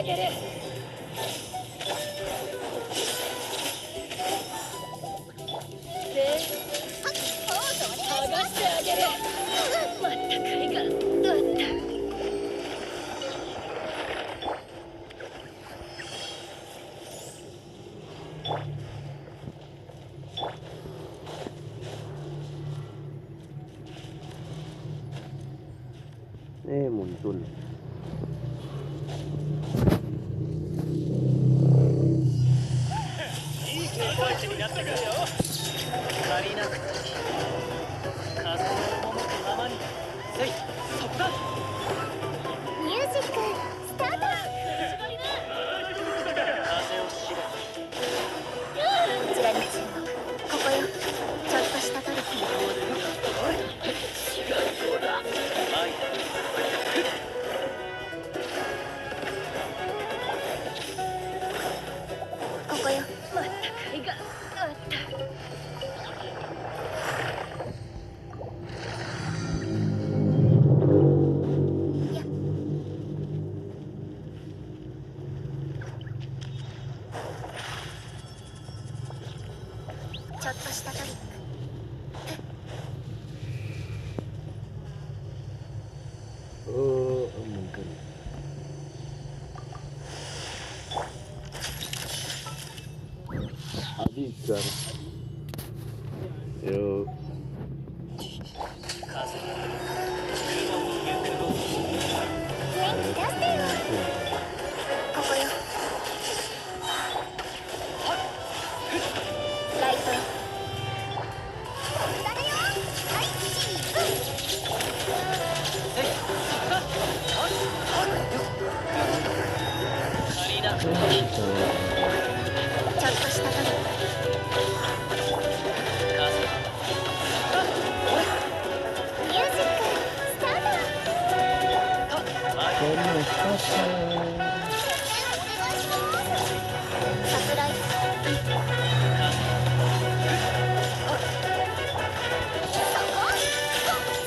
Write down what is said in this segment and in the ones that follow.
げる。で剥がしてあげる。まったくいがどうだった。muncul. Mungkin. Habiskan. Yuk.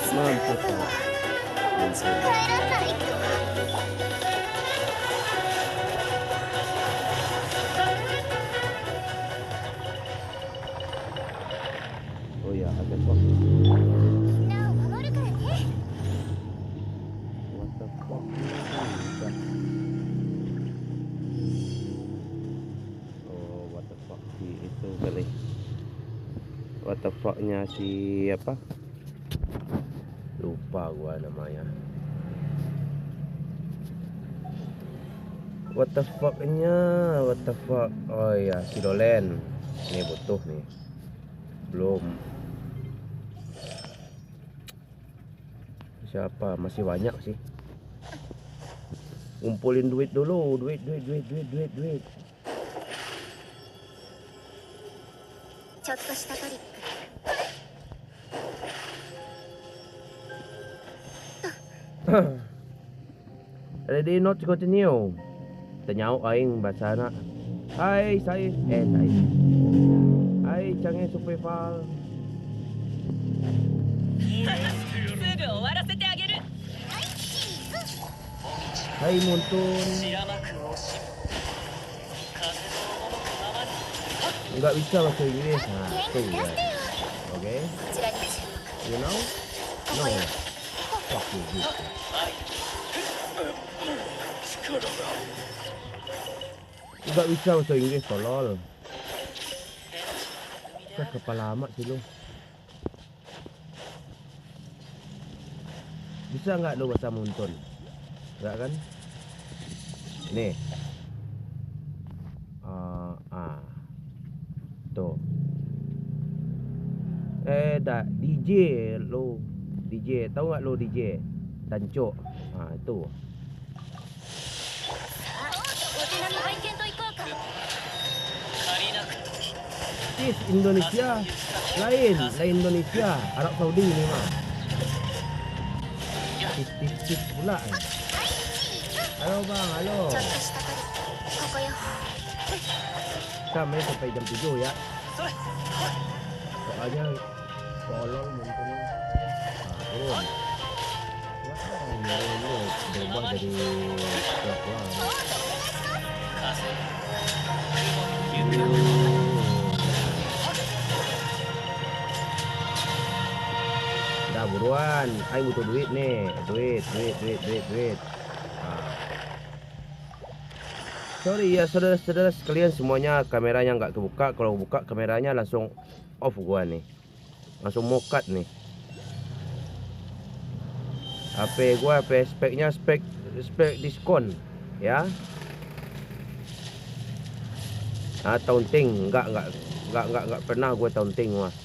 Mantap. Oh ya, ada kok. What the fuck? Oh, what the fuck si itu kali. What the fuck-nya si apa? Lupa gua namanya. What the fuck-nya? What the fuck? Oh iya, si Dolen. Ini butuh nih. Belum. Siapa? Masih banyak sih. Ngumpulin duit dulu, duit. Ready not to continue. Tanyao aing bahasa anak. Hai, saya. Hai, canggih Superval. Hai, Muntun. Enggak bisa bahasa Inggris. Nah, itu ya. Oke. You know? No. Fuck you. Enggak bisa bahasa Inggris, tolol. Kepala amat sih lu. Bisa nggak lu bahasa Muntun? Enggak kan? Nih. Tuh. DJ lu. DJ, tahu nggak lu DJ? Tanco. Itu. Indonesia lain Indonesia, Arab Saudi ini mah. Tis pula. Halo bang, halo. Kami sampai jam 7 ya. Soalnya tolong Muntun. Turun. Wah, ini berubah dari kelakuan. Udah buruan, ayo butuh duit nih, duit. Nah. Sorry ya saudara-saudara sekalian semuanya, kameranya nggak kebuka. Kalau buka kameranya langsung off gua nih, langsung mokat nih. HP gua, HP speknya spek diskon ya. Taunting nggak pernah gue taunting mah.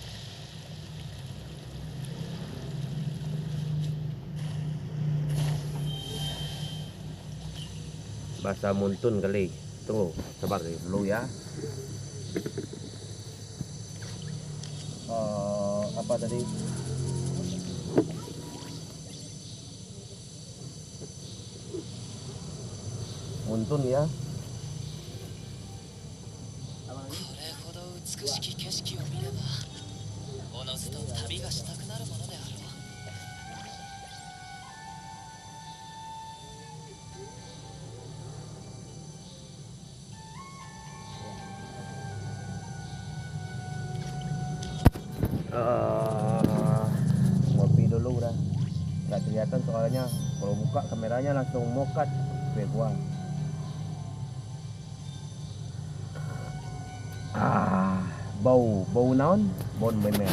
Bahasa muntun kali. Tunggu, sabar dulu ya. Apa tadi? Muntun ya. Ngopi dulu udah. Nggak kelihatan soalnya. Kalau buka kameranya langsung mokat HP gua. Bau naon? Bau memer.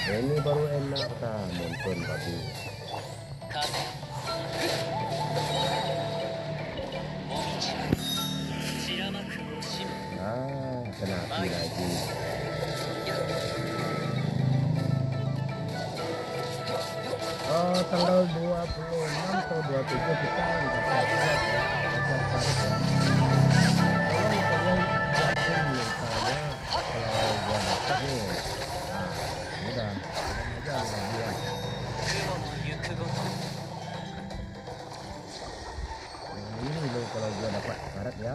Ini baru enak ta, muntun tapi. Kena api lagi. Tanggal 26 atau 27 kita dapat surat ya, dapat tarif ya. Tolong kalian yakin misalnya kalau gua dapat nih, udah aja dia. Ini loh kalau gua dapat syarat ya.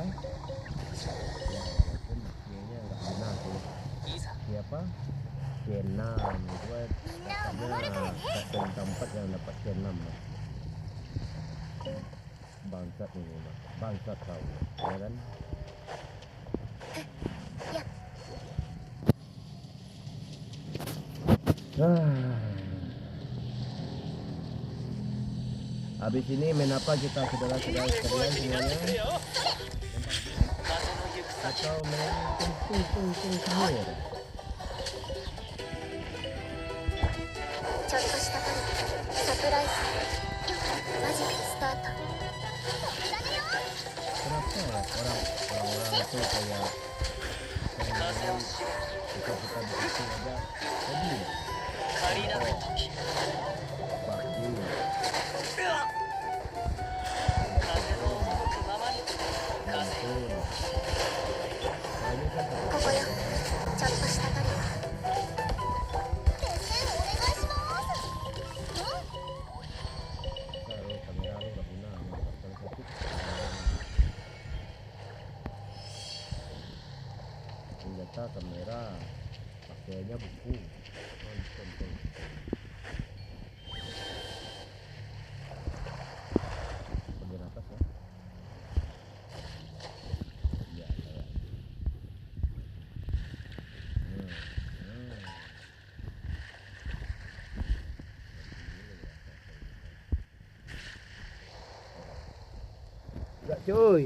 Walaupun kayaknya nggak benar sih. Siapa? K6 gue katanya stasiun tempat yang dapat K6 bangsat ini bangsat kau ya kan. Habis ini main apa kita saudara-saudara sekalian semuanya, atau main tung sihir? ちょっとしたサプライズマジックスタート。 Kenapa ya orang-orang itu kayak kita begitu aja tadiここよ、ちょっとしたトリック。 senjata kamera pakainya buku nonton tuh. Bagian atas ya. Iya kayak. Enggak cuy.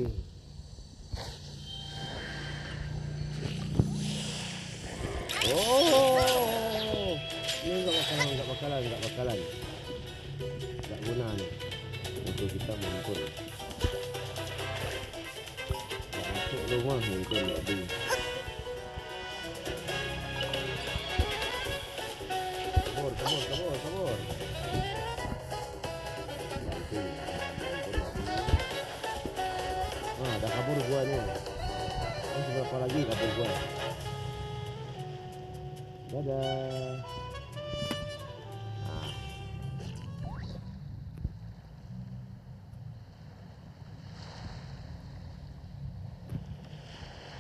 Ini nggak bakalan nggak guna nih untuk kita muncul nggak masuk rumah muncul nggak di kabur udah kabur gua nih. Seberapa lagi kabur gua. Dadah.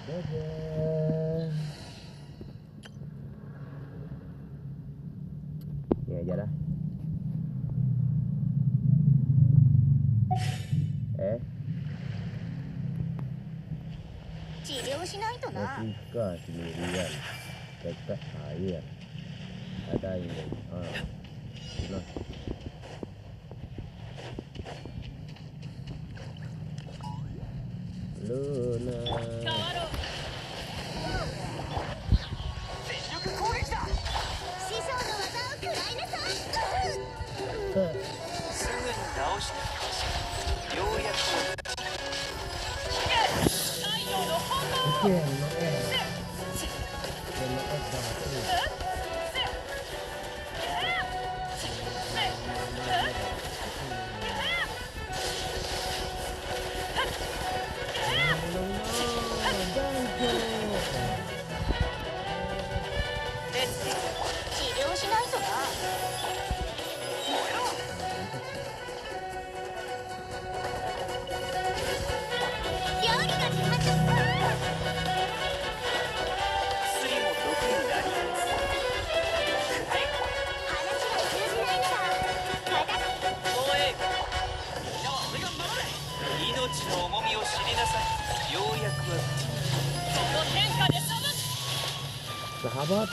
Dadah. Ini aja dah. 治療しないとな。 masih kah sendirian dekat air ada ini sudah Luna 師匠の技を食らいなさい。すぐに直してほしい。ようやく Oke, sahabat.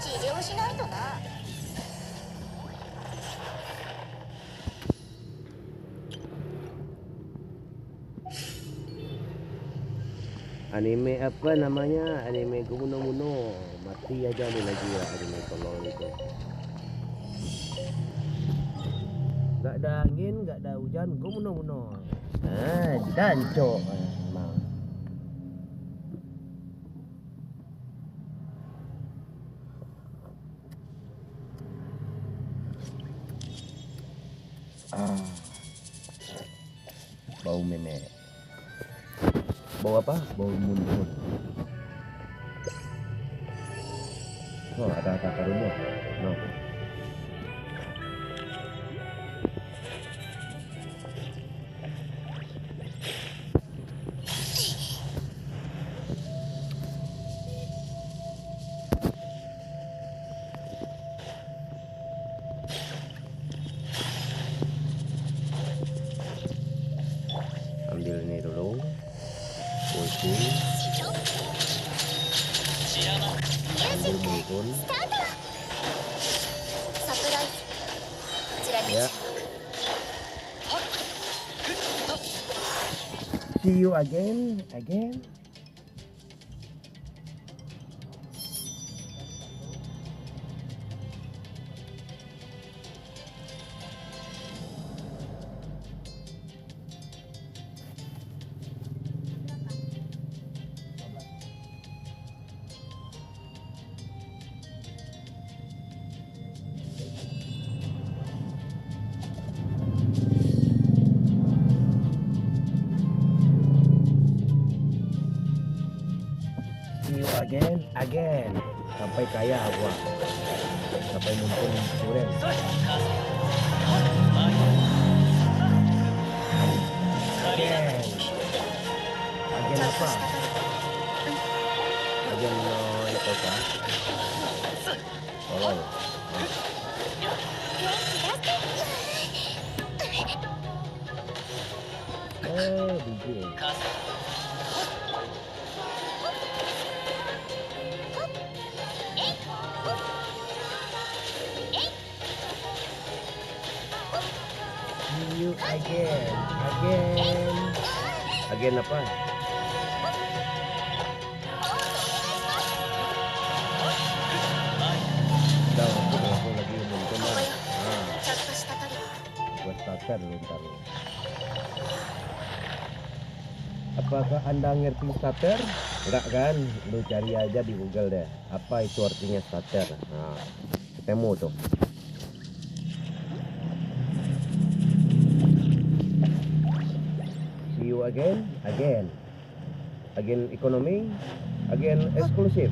治療しないとな。 Anime apa namanya? Anime Gomu Muno. Mati aja nih lagi ya anime tolol itu. Gak ada angin, gak ada hujan, Gomu Muno. Danco. Emang. Bau meme. Bau apa? Bau muntut. Oh, ada takarunnya. No. Ambil ini dulu. Pulsi. ミュージック Pun. スタート。サプライズ。こちらに Ya. See you again. See you again. Sampai kaya gua. Sampai mumpung durian. Agen apa? Agen itu kah? Tolong. DJ. See you again. Agen apa? Udah, aku lagi muncul lah. ちょっとしたトリック。 Buat starter lu ntar lu. Apakah anda ngerti starter? Enggak kan? Lu cari aja di Google deh. Apa itu artinya starter? Nah, ketemu tuh. See you again. Agen ekonomi, agen eksklusif.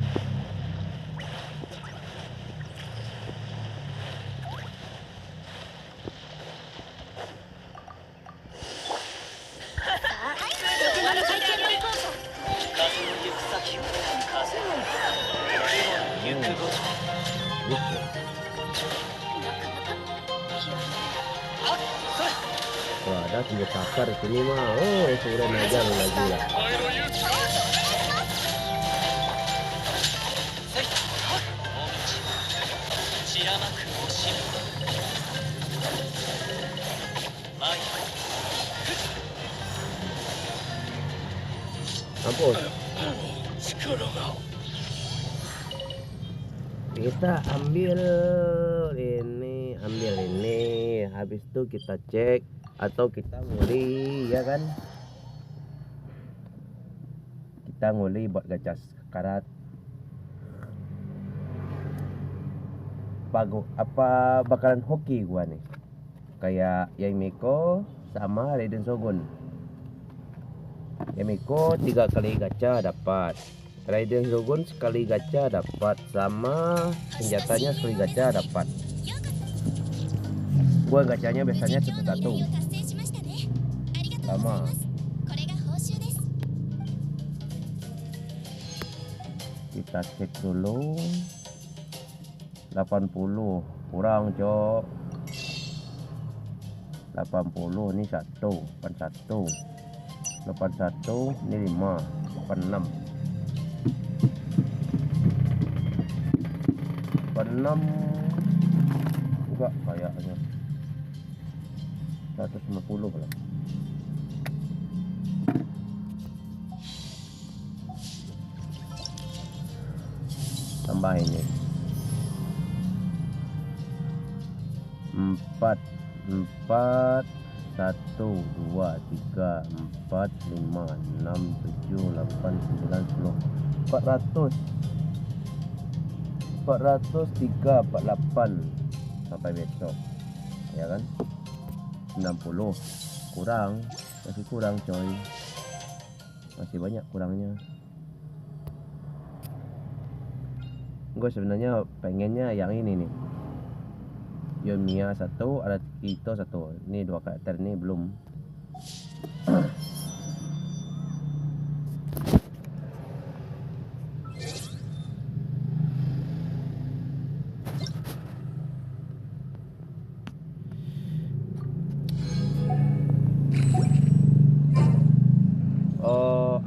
Gitu. Wah, ada senjata akar di sini mah. Oh, sudah aja lagi lah. Ampun. Kita ambil ini, habis itu kita cek atau kita nguli, ya kan? Kita nguli buat gacha karat. Apa bakalan hoki gua nih? Kayak Yamiko sama Raiden Shogun. Yamiko 3 kali gacha dapat. Raiden Shogun sekali gacha dapat, sama senjatanya sekali gacha dapat. Gua gacanya biasanya satu-satu. Sama. Kita cek dulu. 80 kurang, cok. 80 ini 1, 81. 81 ini 5, 86. 6 enggak kayaknya 150 pula. Tambah ini 4 1 2 3 4 5 6 7 8 9 10 403 48 sampai besok, ya kan? 60 kurang, masih kurang coy, masih banyak kurangnya. Gue sebenarnya pengennya yang ini nih, Yoimiya 1, ada Ito 1. Ini 2 karakter ini belum.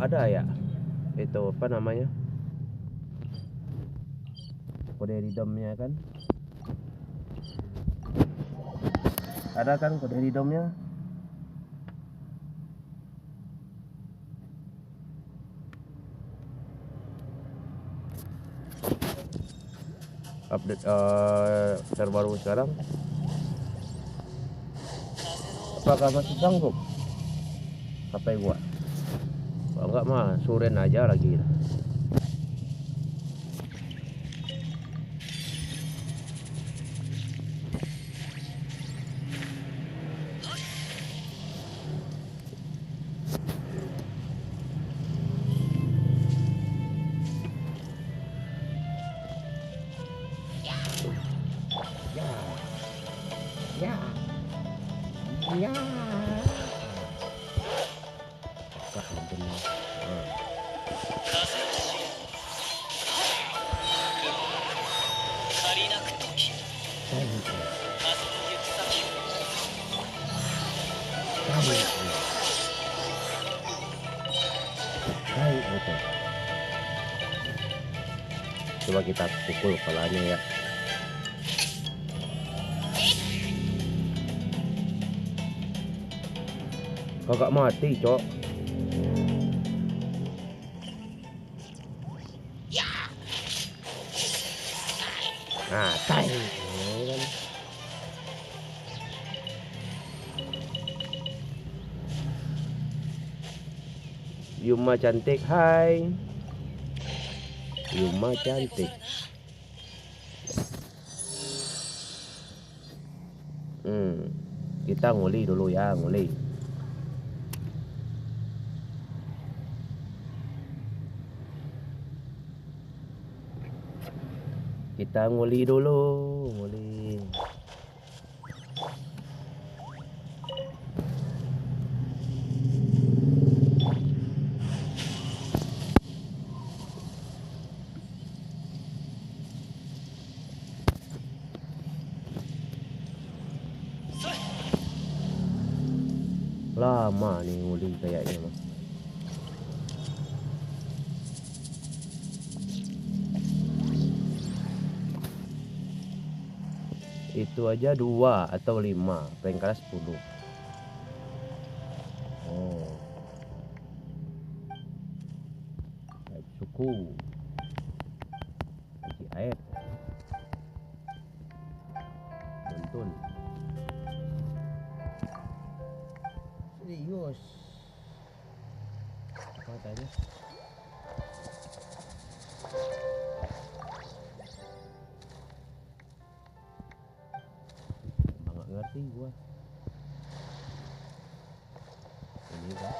Ada ya itu apa namanya, kode redomnya kan, ada kan kode redomnya. Update terbaru sekarang. Apakah masih sanggup HP gua? Kalau enggak mah suren aja lagi. Ya. Coba kita pukul kepalanya ya. Kagak mati, cok. Nah, tai. Yuma cantik, hai. Yuma cantik. Kita nguli dulu ya, nguli. Kita nguli dulu, nguli. lama nih nguli kayaknya mah. Itu aja 2 atau 5, paling kalah 10. Oh, suku Haji Aep Buntun. Serius apa tanya? Nggak ngerti gua ini kan.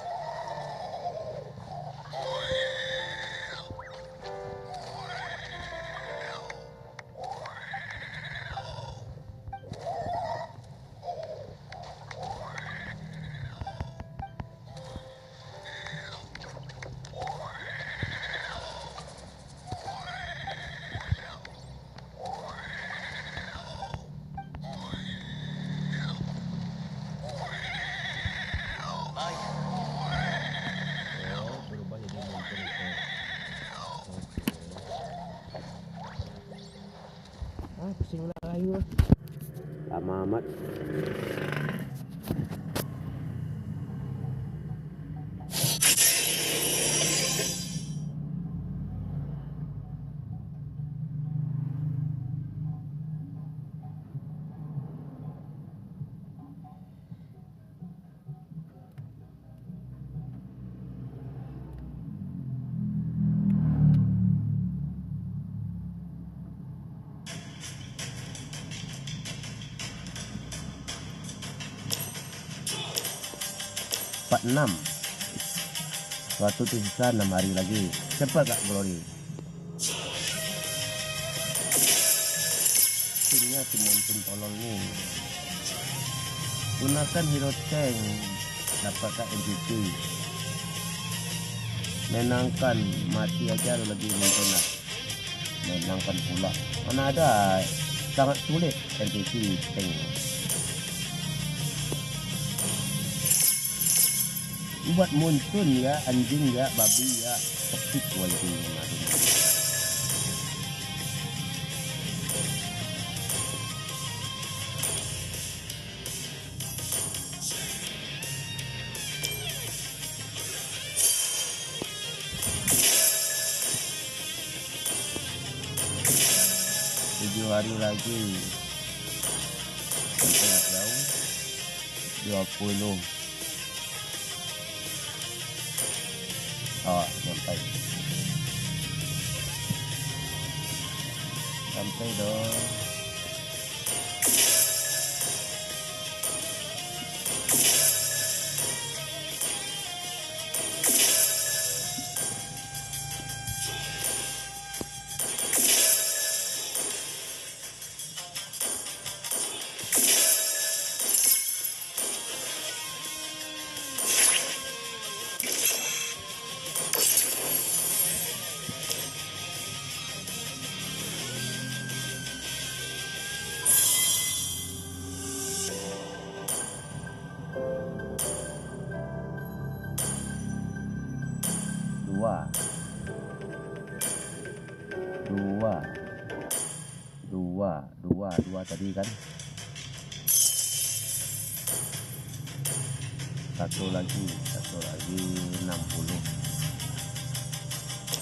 Berubah jadi monster itu. Pusing lah kayu lah. Lama amat. Empat 6. Waktu itu sisa 6 hari lagi. Cepat Kak Glory. Timnya tim monsun tolong nih. Gunakan hero tank. Dapatkan MVP. Menangkan. Mati aja lagi monsun lah. Menangkan pula. Mana ada. Sangat sulit MVP tank. Buat monsun ya, anjing ya, babi ya, toksik wajib. Tujuh hari lagi sampai jauh 20. Sampai dong. Dua tadi kan. Satu lagi 60.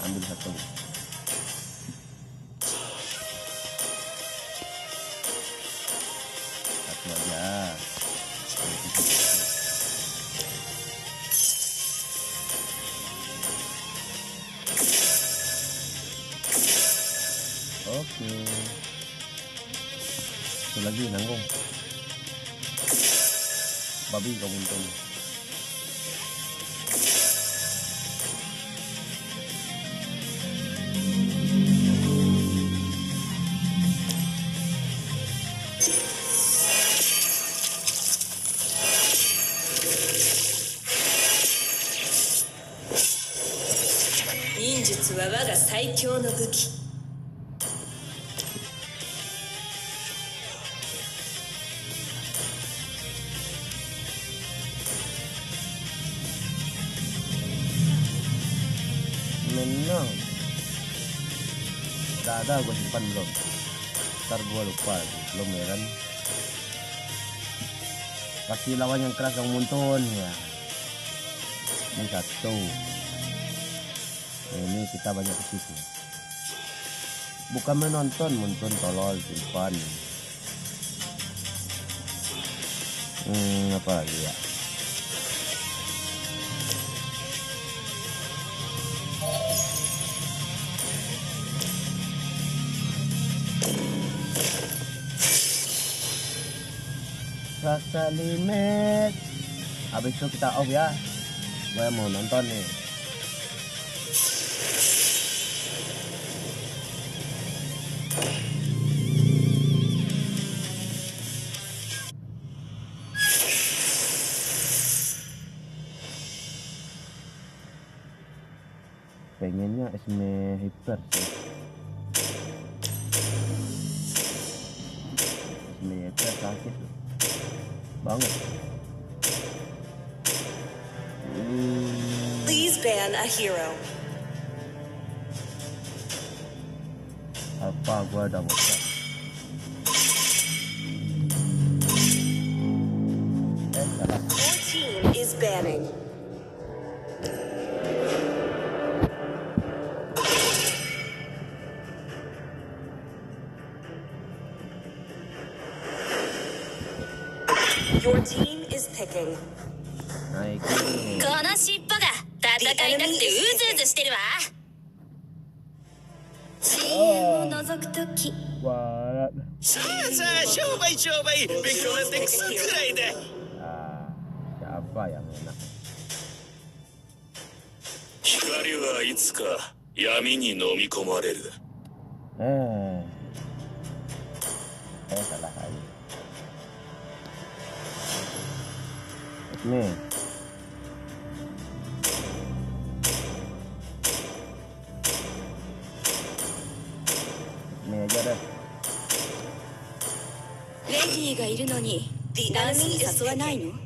Ambil satu. Satu aja. Oke. Satu lagi nanggung. Babi kau untung. Ninjutsu wa waga saikyou no buki. menang. Udah ada gue simpan belum? Ntar gue lupa belum ya kan. Kasih lawan yang keras yang muntun ya. Ini satu. Ini kita banyak kesitu. Bukan menonton, muntun tolol simpan. Apa lagi ya? Rasa limit. Habis itu kita off ya. Gue mau nonton nih. Pengennya Esme Hyper sih. Esme Hyper sakit banget. Please ban a hero. Apa gua udah bosan. Salah. Your team is banning. Your team is picking. Naik この尻尾が戦いたくてうずうずしてるわ。深淵を覗くとき What? さあさあ商売商売勉強なんてクソくらいだ Siapa yang enak? 光はいつか闇に飲み込まれる Salah lagi. Nih. Nih aja deh. レディーがいるのに The ダンス enemy に is 誘わないの picking.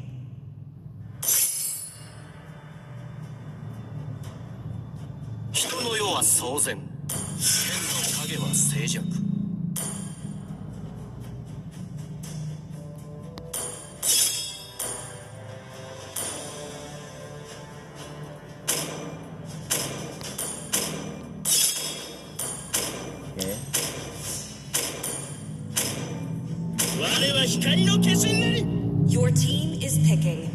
人の世は騒然天の影は静寂 Oke. 我は光の化身なり Your team is picking.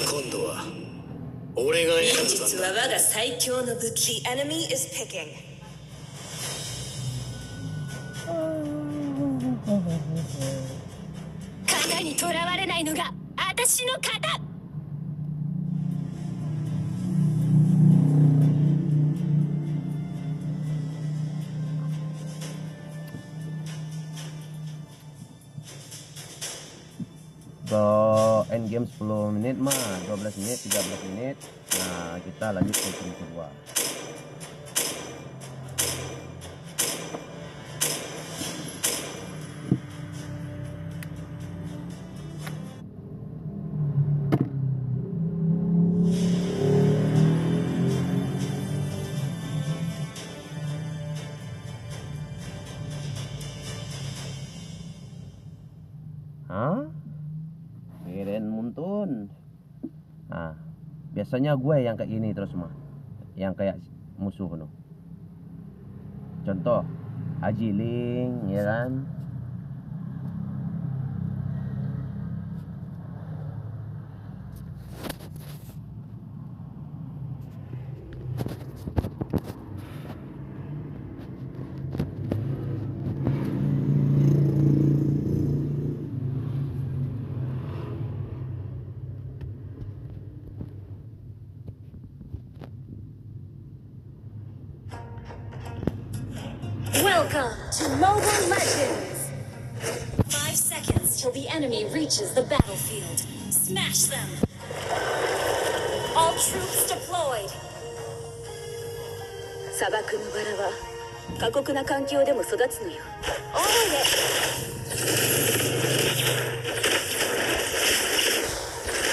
今度は俺が選んだ実は我が最強の武器。The enemy is picking. 型にとらわれないのが私の型。Kalau end game 10 menit mah 12 menit 13 menit. Nah kita lanjut ke game kedua. Hah? Kirain muntun. Nah, biasanya gue yang kayak gini terus mah, yang kayak musuh no. Contoh, Haji Ling, ya kan? Welcome to Mobile Legends! 5 seconds till the enemy reaches the battlefield. Smash them! All troops deployed! 砂漠のバラは過酷な環境でも育つのよ。おいで。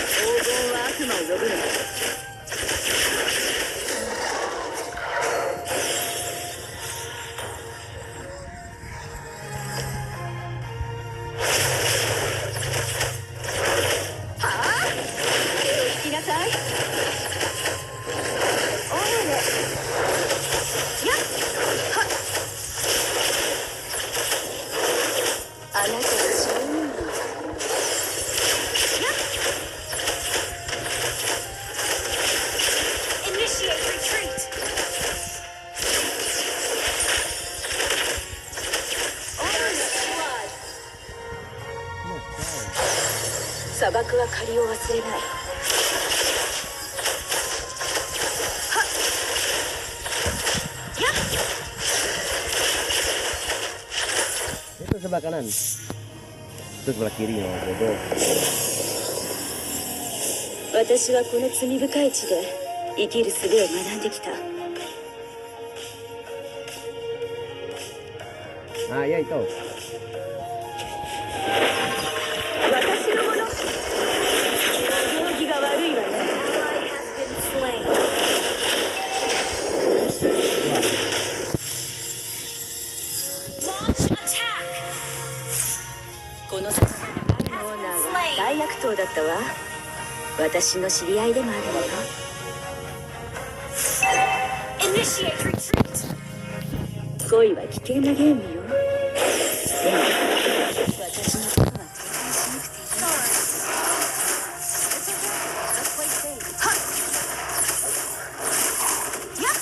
黄金は悪魔を呼ぶの。僕は借りを忘れない。Itu sebelah kanan. Itu sebelah kiri yang bodoh. 私はこの罪深い地で生きる術を学んできた。 Ah, ya itu. 私のもの。行儀が悪いわね。 Ally has been slain. Launch attack. この魚のオーナーは大悪党だったわ。私の知り合いでもあるのよ。 Initiate retreat. 恋は危険なゲームよ。でも私のことは警戒しなくていい。 Sorry. It's okay. Let's play safe. Yep.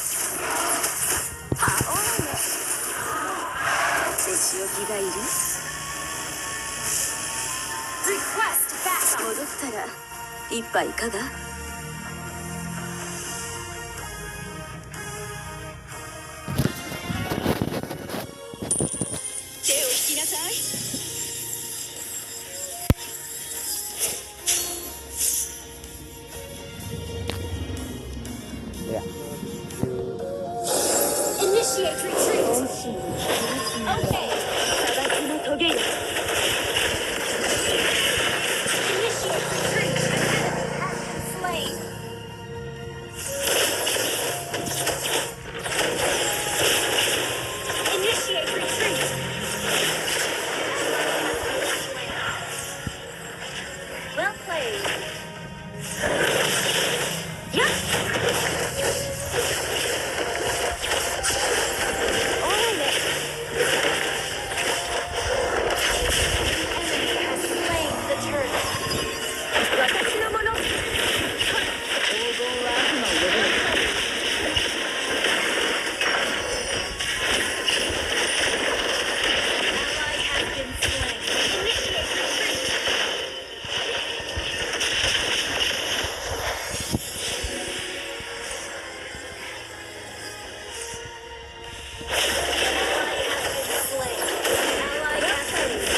お仕置きがいる？ Request backup. 戻ったら一杯いかが？ 手を引きなさい。 Ya. Initiate retreat. 本心を Okay. 砂漠のトゲよ。 Initiate retreat. An enemy has been slain. Initiate retreat. Well played. Yep. All right. Enemy has slain the turtle. 私のもの。黄金は悪魔を呼ぶの。 Ally has been slain. Initiate retreat. Ally has been slain. Ally has been slain.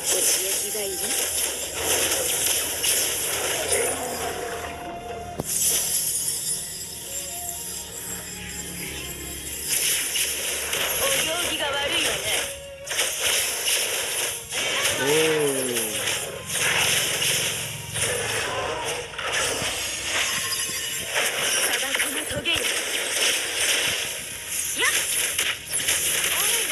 お仕置きがいる？ お行儀が悪いわね。 砂漠のトゲよ。やっ。おいね。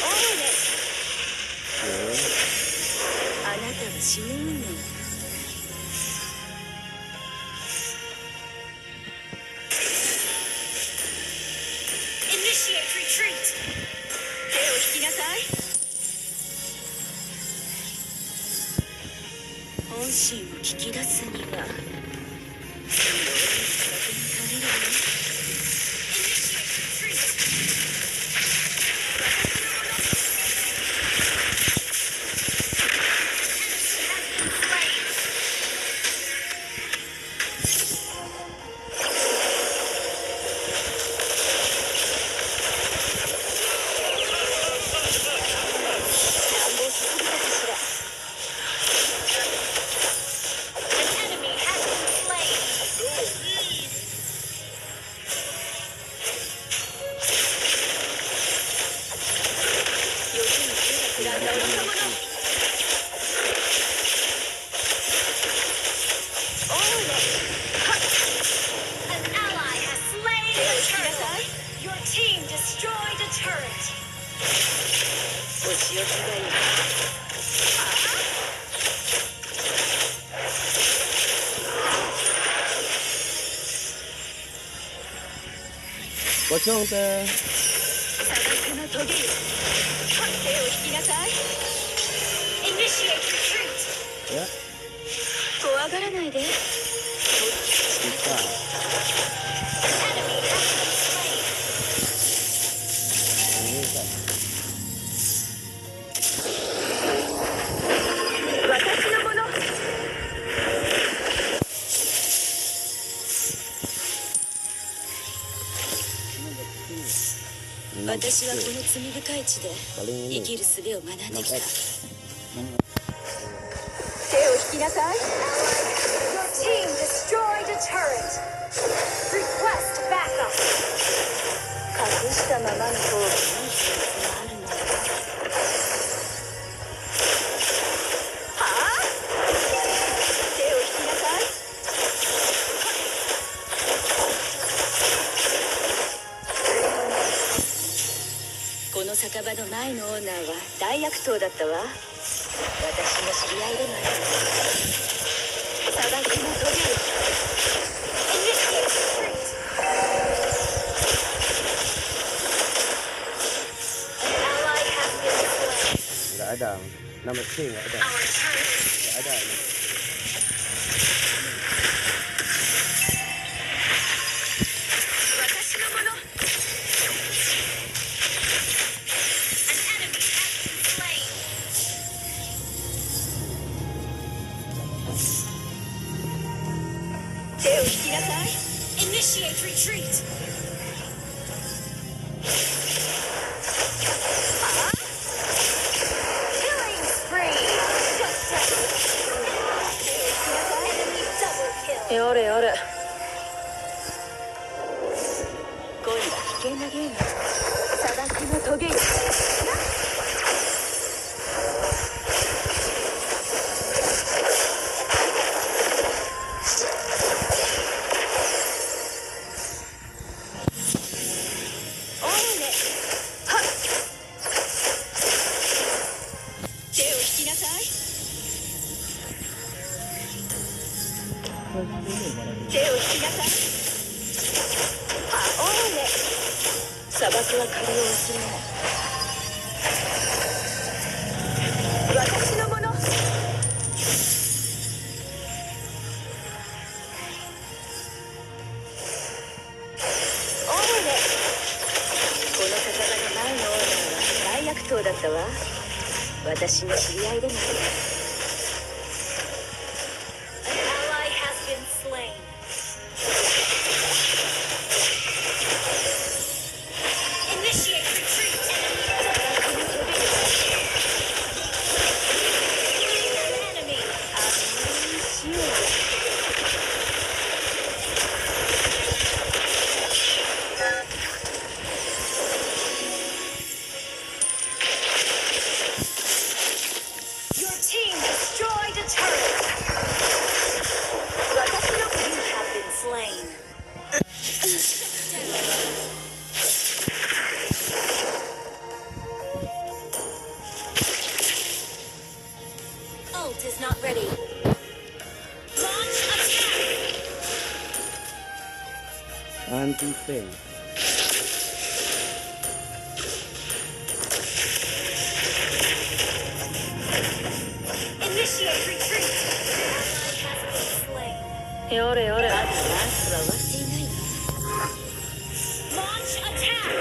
おいね。あなたは死ぬ運命。 Initiate retreat. 手を引きなさい。本心を聞き出すには。すごい仕掛けにかけるわ。 Initiate retreat. Enemy has been slain. 欲に手がくらんだ愚か者。おいね。 An ally has slain 手を the 引きな turtle. さい。 Your team destroyed a turret. お仕置きがいい。 Kosong teh. 砂漠のトゲよ。手を引きなさい。 Initiate Initiate retreat. いや、怖がらないで。いった。 Enemy has been slain. 上か。私のもの。私はこの罪深い地で paling 生 ini きる術を学んできた。 6x 手を引きなさい。 Your team destroyed a turret. Request backup. 隠したままの方がいいチャンスがあるの。はあ？手を引きなさい。この酒場の前のオーナーは大悪党だったわ。私の知り合いでもある。砂漠のトゲ。 Initiate retreat. An ally has been slain. nggak ada. Nama C nggak ada. Our turret is Nggak ada. 私のもの。 an enemy has been slain. 手を引きなさい。 Initiate retreat. Killing spree. Enemy double kill. やれやれ。今度は危険なゲーム。砂漠のトゲよ。おいね。はっ。手を引きなさい。手を引きなさい。あ、おいね。砂漠は借りを忘れない。私のもの。おいね。この酒場の前のオーナーは大悪党だったわ。私の知り合いでもある。 An ally has been slain. Initiate retreat. An enemy. しよう。 Your team destroyed a turret. 私の You have been slain. Ult is not ready. Launch attack. Anti-tank. Initiate retreat. Ally has been slain. やれやれ。まだダンスは終わっていないわ。 Launch attack.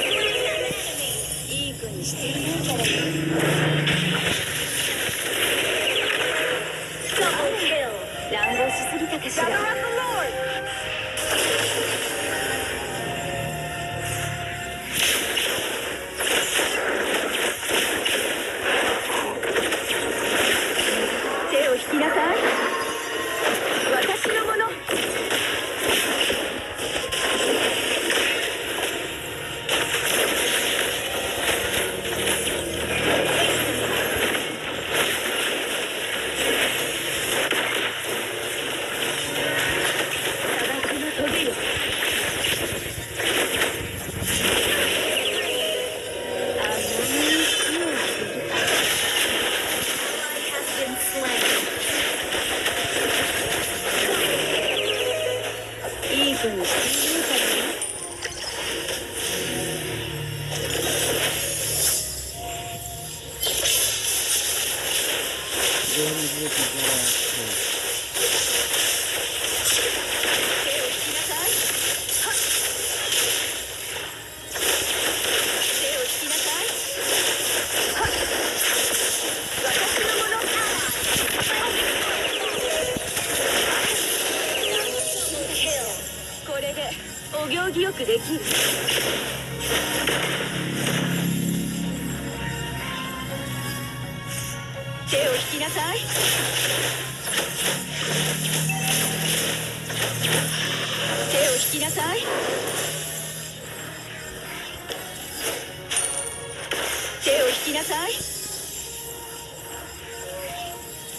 An enemy. いい子にしていないからね。 Double kill. 乱暴しすぎたかしら。手を引きなさい。私のもの。砂漠のトゲよ。潔くできる。手を引きなさい。手を引きなさい。手を引きなさい。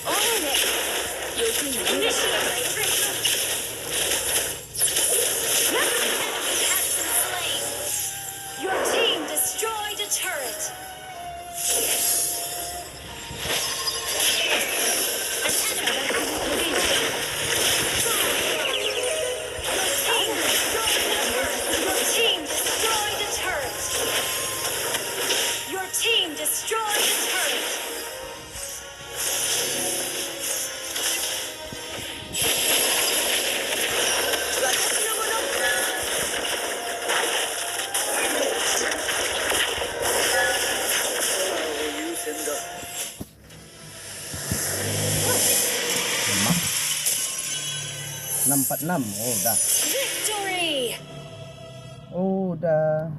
おいで。欲に逃げしろ。Your team destroyed a turret. Your team destroyed a turret. Nampak 6. Oh dah. Victory! Oh dah.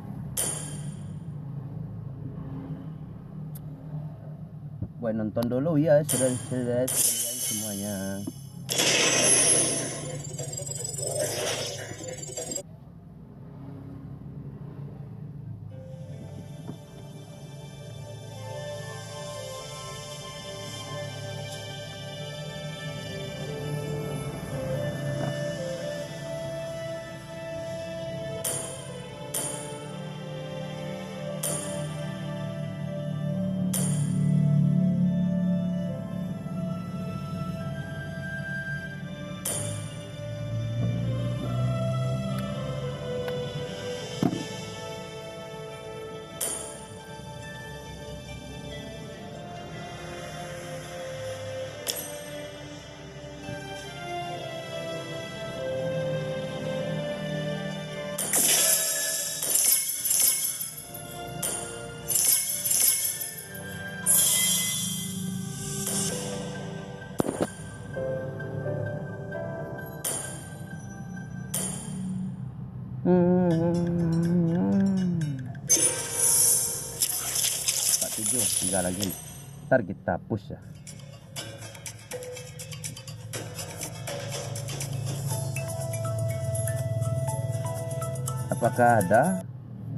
Buat nonton dulu ya saudara-saudara sekalian semuanya. Tiga lagi. Ntar kita push ya. Apakah ada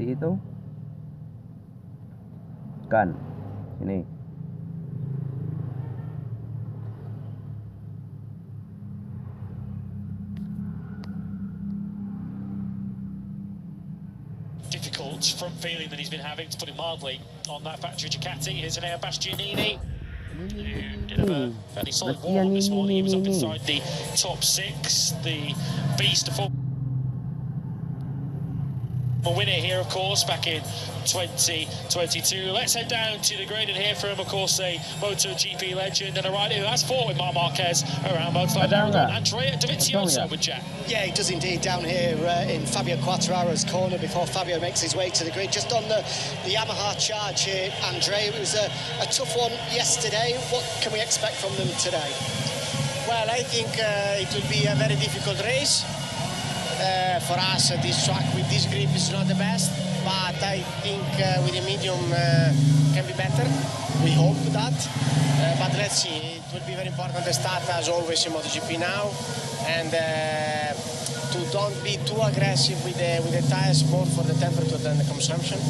di itu? Kan sini. Difficult front feeling that he's been having, to put it mildly, on that factory Ducati. Here's an Air Bastianini, who did have a fairly solid warm this morning. He was up inside the top 6, the beast of a winner here, of course, back in 2022. Let's head down to the grid and hear from, of course, a MotoGP legend and a rider who has fought with Marc Marquez around motorsport Aragon, Andrea Dovizioso with Jack. Yeah, he does indeed down here in Fabio Quartararo's corner before Fabio makes his way to the grid. Just on the Yamaha charge here, Andrea. It was a tough one yesterday. What can we expect from them today? Well, I think it will be a very difficult race. For us, this track with this grip is not the best, but I think with a medium can be better. We hope that, but let's see. It will be very important to start, as always, in MotoGP now, and to don't be too aggressive with the tires, more for the temperature than the consumption.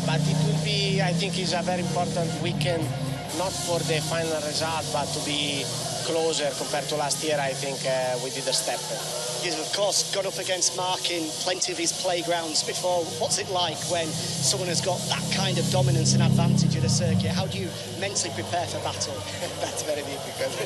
But it will be, I think, is a very important weekend, not for the final result, but to be closer compared to last year. I think we did a step. You've, of course, gone up against Marc in plenty of his playgrounds before. What's it like when someone has got that kind of dominance and advantage at a circuit? How do you mentally prepare for battle? That's very difficult,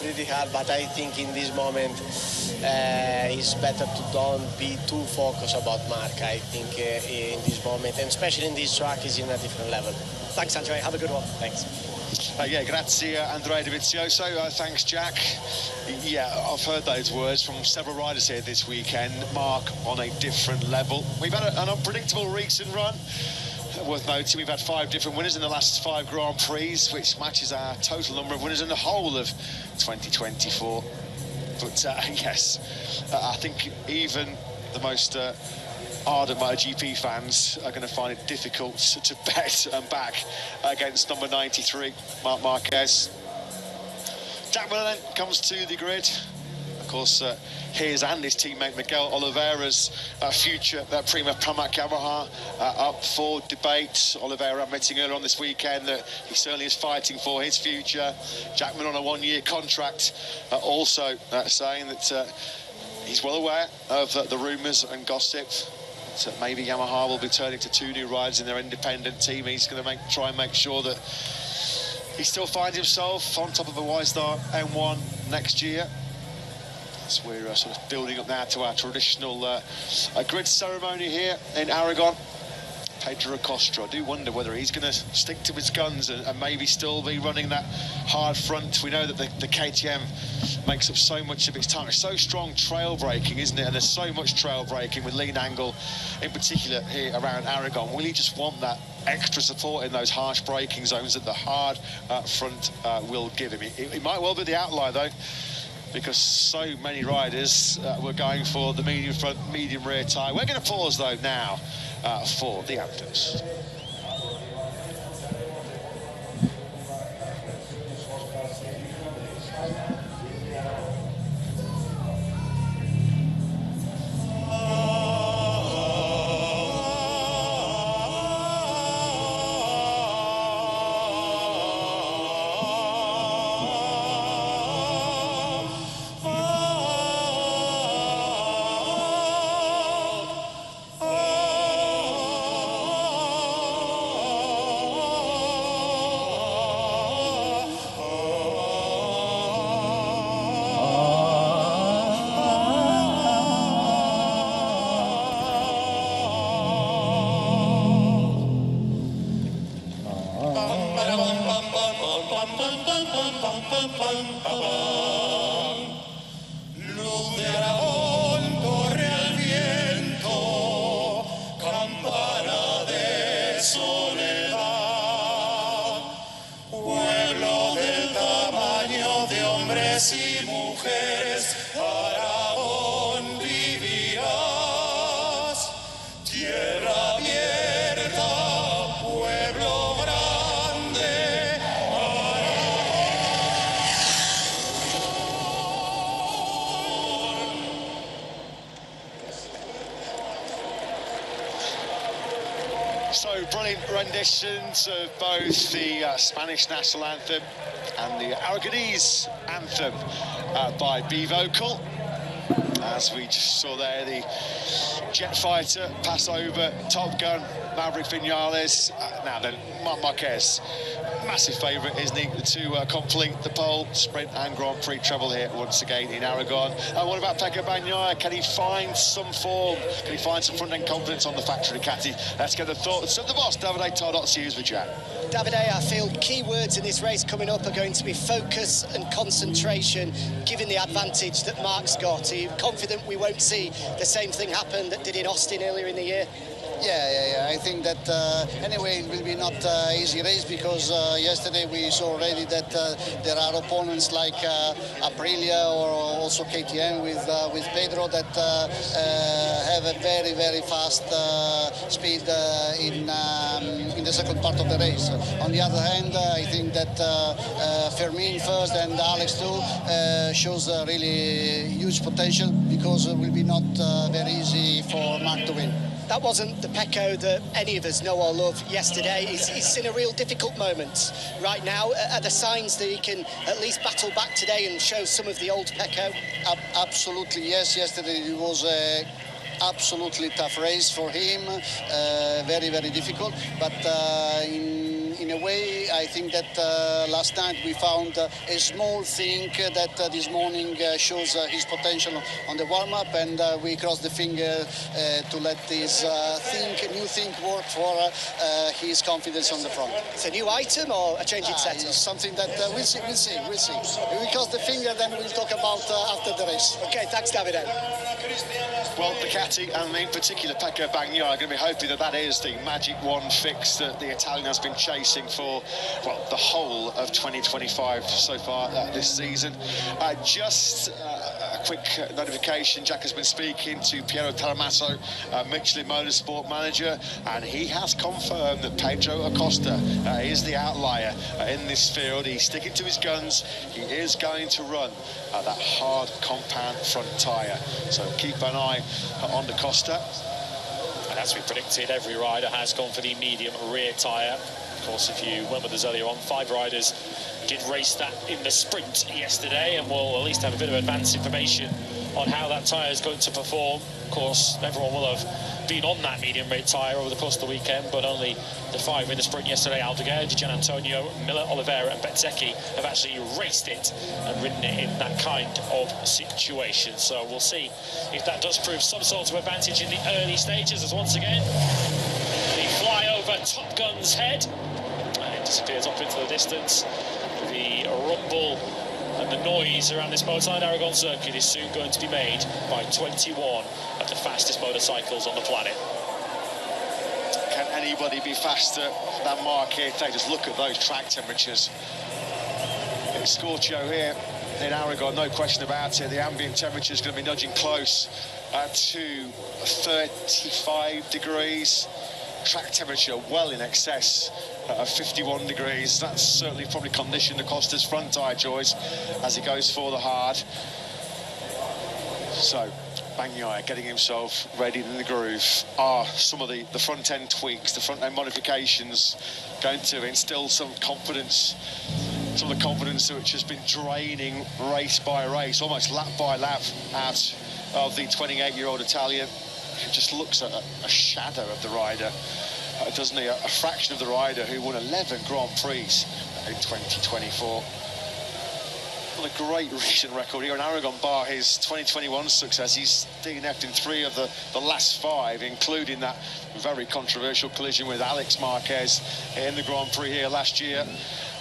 really hard, but I think in this moment it's better to don't be too focused about Marc. I think in this moment, and especially in this track, is in a different level. Thanks, Andrea. Have a good one. Thanks. Yeah, grazie Andrea Dovizioso. Thanks, Jack. Yeah, I've heard those words from several riders here this weekend. Marc on a different level. We've had an unpredictable recent run. Worth noting, we've had 5 different winners in the last 5 Grand Prix, which matches our total number of winners in the whole of 2024. But yes, I think even the most ardent MotoGP fans are going to find it difficult to bet and back against number 93, Marc Marquez. Jack Miller then comes to the grid. Of course, his and his teammate Miguel Oliveira's future Prima Pramac Yamaha up for debate. Oliveira admitting earlier on this weekend that he certainly is fighting for his future. Jack Miller on a one-year contract, also saying that he's well aware of the rumours and gossip. So maybe Yamaha will be turning to 2 new riders in their independent team. He's going to try and make sure that he still finds himself on top of a Y-Star M1 next year. As we're sort of building up now to our traditional grid ceremony here in Aragon. Pedro Acosta, I do wonder whether he's going to stick to his guns and maybe still be running that hard front. We know that the KTM makes up so much of its time. It's so strong trail braking, isn't it? And there's so much trail braking with lean angle, in particular here around Aragon. Will he just want that extra support in those harsh braking zones that the hard front will give him? It might well be the outlier, though, because so many riders were going for the medium front, medium rear tyre. We're going to pause, though, now for the anthems. So brilliant renditions of both the Spanish national anthem and the Aragonese anthem by B-Vocal. As we just saw there, the jet fighter pass over Top Gun, Maverick Vinales. Now then, Marc Marquez, massive favourite, isn't he, to complete the pole, sprint and Grand Prix treble here once again in Aragon. What about Pecco Bagnaia? Can he find some form? Can he find some front-end confidence on the factory Ducati? Let's get the thoughts of the boss, Davide Tardozzi, who's with Jack. Davide, I feel key words in this race coming up are going to be focus and concentration, given the advantage that Marc's got. Are you confident we won't see the same thing happen that did in Austin earlier in the year? Yeah. I think that anyway it will be not easy race because yesterday we saw already that there are opponents like Aprilia or also KTM with Pedro that have a very, very fast speed in the second part of the race. On the other hand, I think that Fermin first and Alex too shows really huge potential because it will be not very easy for Marc to win. That wasn't the Pecco that any of us know or love yesterday. He's in a real difficult moment right now. Are there signs that he can at least battle back today and show some of the old Pecco? Absolutely, yes. Yesterday it was a absolutely tough race for him, very, very difficult. But in a way, I think that last night we found a small thing that this morning shows his potential on the warm-up, and we cross the finger to let this new thing work for his confidence on the front. It's a new item or a change in setup? It's something that we'll see. If we cross the finger, then we'll talk about after the race. Okay, thanks, Davide. Well, Ducati and in particular Pecco Bagnaia are going to be hoping that is the magic one fix that the Italian has been chasing racing for, well, the whole of 2025 so far this season. Just a quick notification, Jack has been speaking to Piero Talamasso, Michelin Motorsport manager, and he has confirmed that Pedro Acosta is the outlier in this field. He's sticking to his guns. He is going to run that hard compound front tyre. So keep an eye on Acosta. And as we predicted, every rider has gone for the medium rear tyre. Of course, if you went with us earlier on, 5 riders did race that in the sprint yesterday, and we'll at least have a bit of advanced information on how that tyre is going to perform. Of course, everyone will have been on that medium rear tyre over the course of the weekend, but only the 5 in the sprint yesterday, Aldeguer, Gian Antonio, Miller, Oliveira and Bezzecchi, have actually raced it and ridden it in that kind of situation. So we'll see if that does prove some sort of advantage in the early stages, as once again the flyover Top Gun's head, and it disappears off into the distance. The rumble and the noise around this Motorland Aragon circuit is soon going to be made by 21 of the fastest motorcycles on the planet. Can anybody be faster than Marquez? Just look at those track temperatures. It's Scorchio here in Aragon, no question about it. The ambient temperature is going to be nudging close to 35 degrees. Track temperature well in excess of 51 degrees. That's certainly probably conditioned Acosta's front tyre choice as he goes for the hard. So Bagnaia getting himself ready in the groove. Are some of the front end tweaks, the front end modifications going to instill some confidence, some of the confidence which has been draining race by race, almost lap by lap, out of the 28-year-old Italian, who just looks at a shadow of the rider, doesn't he? A fraction of the rider who won 11 Grand Prix in 2024. What a great recent record here in Aragon, bar his 2021 success. He's DNF'd in 3 of the last 5, including that very controversial collision with Alex Marquez in the Grand Prix here last year,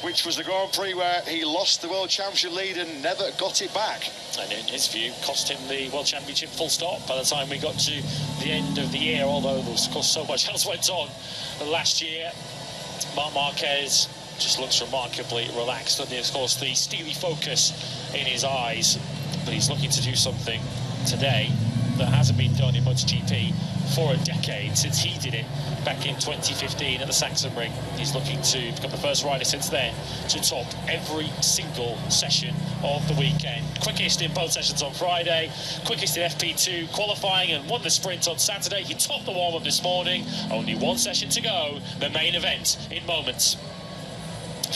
which was the Grand Prix where he lost the World Championship lead and never got it back. And in his view, cost him the World Championship full stop by the time we got to the end of the year, although there was, of course, so much else went on last year. Marc Marquez just looks remarkably relaxed, and of course the steely focus in his eyes, but he's looking to do something today that hasn't been done in MotoGP for a decade, since he did it back in 2015 at the Sachsenring. He's looking to become the first rider since then to top every single session of the weekend. Quickest in both sessions on Friday, quickest in FP2 qualifying, and won the sprint on Saturday. He topped the warm-up this morning. Only one session to go, the main event in moments.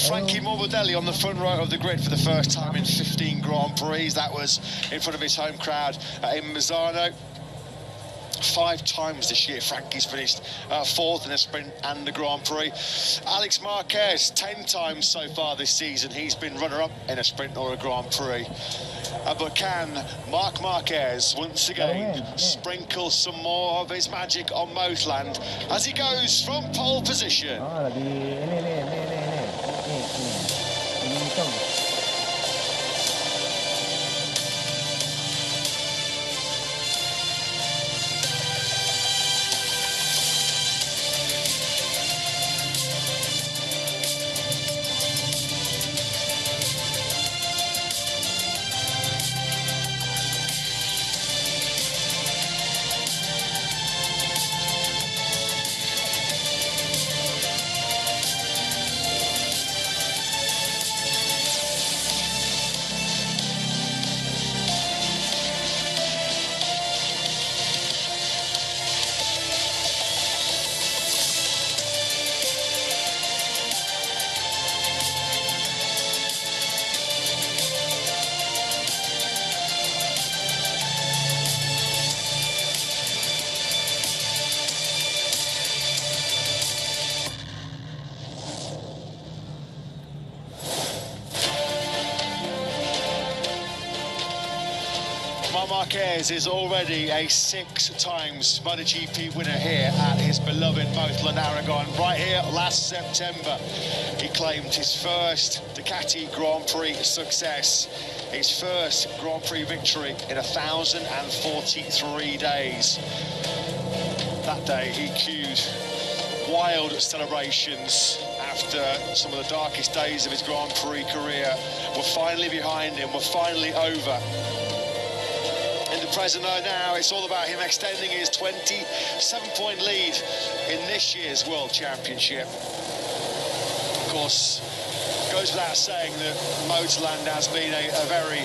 Frankie Morbidelli on the front row of the grid for the first time in 15 Grand Prix. That was in front of his home crowd in Misano. 5 times this year Frankie's finished 4th in a sprint and a Grand Prix. Alex Marquez, 10 times so far this season he's been runner-up in a sprint or a Grand Prix. But can Marc Marquez once again sprinkle some more of his magic on Motorland as he goes from pole position? Marquez is already a 6 times MotoGP winner here at his beloved Motorland Aragon. Right here last September, he claimed his first Ducati Grand Prix success, his first Grand Prix victory in 1,043 days. That day he cued wild celebrations after some of the darkest days of his Grand Prix career were finally behind him, were finally over. In the present now, it's all about him extending his 27-point lead in this year's World Championship. Of course, it goes without saying that Motorland has been a very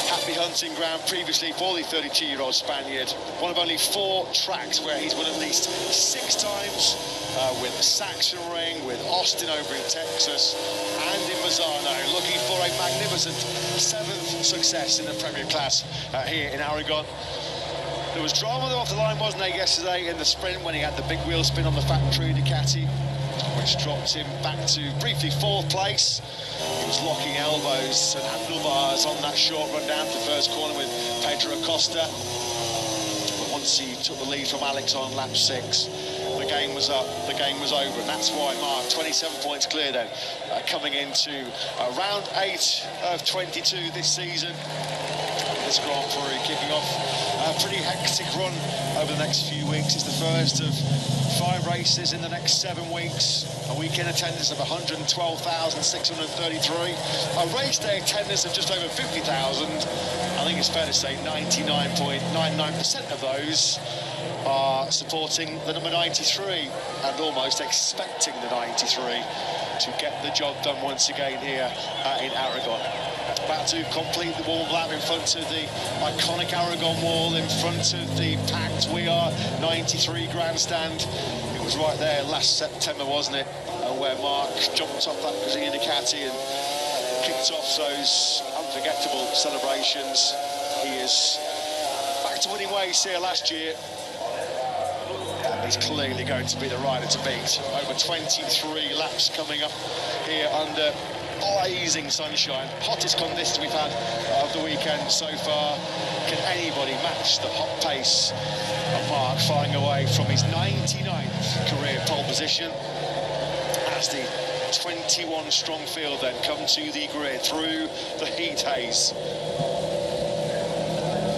happy hunting ground previously for the 32-year-old Spaniard. One of only 4 tracks where he's won at least 6 times, with Saxon Ring, with Austin over in Texas, and in Misano, looking for a magnificent 7th success in the Premier Class here in Aragon. There was drama off the line, wasn't there, yesterday in the sprint when he had the big wheel spin on the factory Ducati, which dropped him back to briefly 4th place. He was locking elbows and handlebars on that short run down to the first corner with Pedro Acosta. But once he took the lead from Alex on lap 6, the game was up, the game was over, and that's why Mark, 27 points clear then, coming into round 8 of 22 this season. This Grand Prix kicking off a pretty hectic run over the next few weeks. It's the first of 5 races in the next 7 weeks. A weekend attendance of 112,633. A race day attendance of just over 50,000. I think it's fair to say 99.99% of those are supporting the number 93 and almost expecting the 93 to get the job done once again here in Aragon. About to complete the wall lap in front of the iconic Aragon wall, in front of the packed We Are 93 grandstand. It was right there last September, wasn't it, where Mark jumped off that Gresini Ducati and kicked off those unforgettable celebrations. He is back to winning ways here last year. And he's clearly going to be the rider to beat. Over 23 laps coming up here under blazing sunshine. Hottest conditions we've had of the weekend so far. Can anybody match the hot pace of Mark flying away from his 99th career pole position as the 21 strong field then come to the grid through the heat haze.